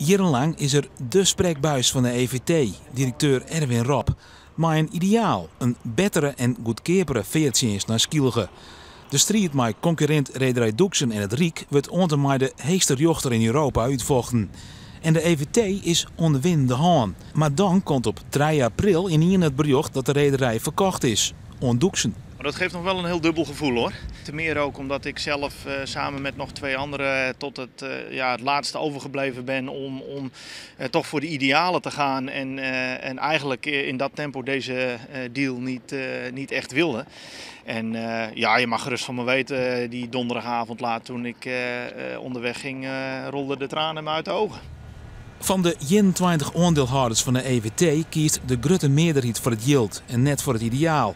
Jarenlang is er de spreekbuis van de EVT, directeur Erwin Rob, maar een ideaal, een betere en goedkepere veertjens naar Skielge. De strijd met concurrent Rederij Doeksen en het Riek wordt onder mij de heegste jochter in Europa uitvochten. En de EVT is onderwinnende haan. Maar dan komt op 3 april in het bericht dat de rederij verkocht is, aan Doeksen. Dat geeft nog wel een heel dubbel gevoel hoor. Ten meer ook omdat ik zelf samen met nog 2 anderen tot het laatste overgebleven ben om toch voor de idealen te gaan. En eigenlijk in dat tempo deze deal niet echt wilde. En je mag gerust van me weten, die donderdagavond laat toen ik onderweg ging, rolden de tranen me uit de ogen. Van de 21 aandeelhouders van de EVT kiest de grote meerderheid voor het yield en net voor het ideaal.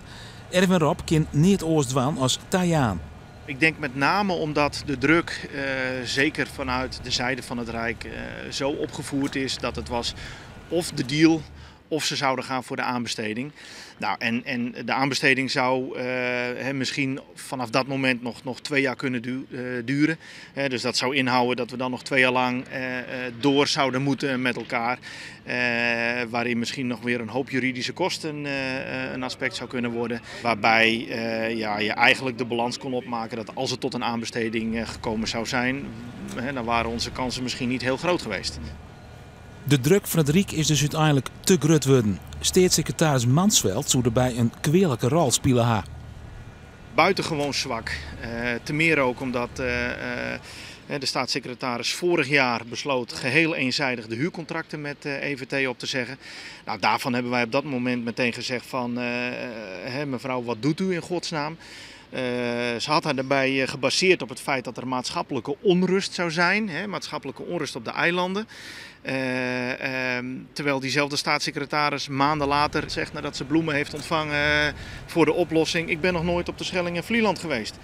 Erwin Rob kan niet oostwaan als Tajaan. Ik denk met name omdat de druk, zeker vanuit de zijde van het Rijk, zo opgevoerd is dat het was of de deal of ze zouden gaan voor de aanbesteding. Nou, en de aanbesteding zou misschien vanaf dat moment nog 2 jaar kunnen duren. Dus dat zou inhouden dat we dan nog 2 jaar lang door zouden moeten met elkaar. Waarin misschien nog weer een hoop juridische kosten een aspect zou kunnen worden. Waarbij je eigenlijk de balans kon opmaken dat als het tot een aanbesteding gekomen zou zijn, dan waren onze kansen misschien niet heel groot geweest. De druk van het Riek is dus uiteindelijk te groot worden. Staatssecretaris Mansveld zou erbij een kwalijke rol spelen. Buitengewoon zwak. Te meer ook omdat de staatssecretaris vorig jaar besloot geheel eenzijdig de huurcontracten met EVT op te zeggen. Nou, daarvan hebben wij op dat moment meteen gezegd van mevrouw, wat doet u in godsnaam? Ze had haar daarbij gebaseerd op het feit dat er maatschappelijke onrust zou zijn, maatschappelijke onrust op de eilanden. Terwijl diezelfde staatssecretaris maanden later zegt nadat ze bloemen heeft ontvangen voor de oplossing: ik ben nog nooit op de Schelling en Vlieland geweest.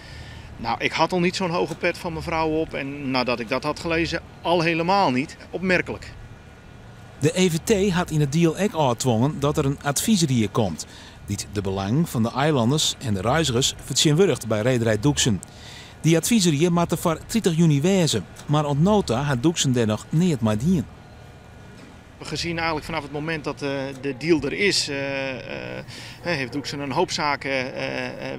Nou, ik had al niet zo'n hoge pet van mevrouw op en nadat ik dat had gelezen al helemaal niet. Opmerkelijk. De EVT had in het deal ook aangedwongen dat er een adviesrier komt, die de belang van de eilanders en de reizigers vertegenwoordigt bij Rederij Doeksen. Die adviesrier moet er voor 30 juni wezen, maar ont nota had Doeksen er nog niet mee dien. Gezien eigenlijk vanaf het moment dat de deal er is, heeft Doeksen een hoop zaken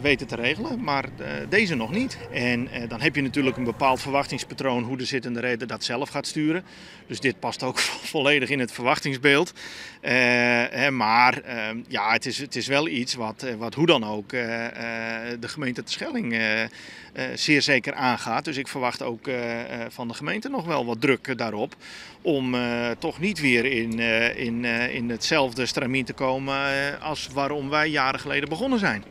weten te regelen, maar deze nog niet. En dan heb je natuurlijk een bepaald verwachtingspatroon hoe de zittende reder dat zelf gaat sturen. Dus dit past ook volledig in het verwachtingsbeeld. Maar het is wel iets wat hoe dan ook de gemeente Terschelling zeer zeker aangaat. Dus ik verwacht ook van de gemeente nog wel wat druk daarop om toch niet weer in hetzelfde stramien te komen als waarom wij jaren geleden begonnen zijn.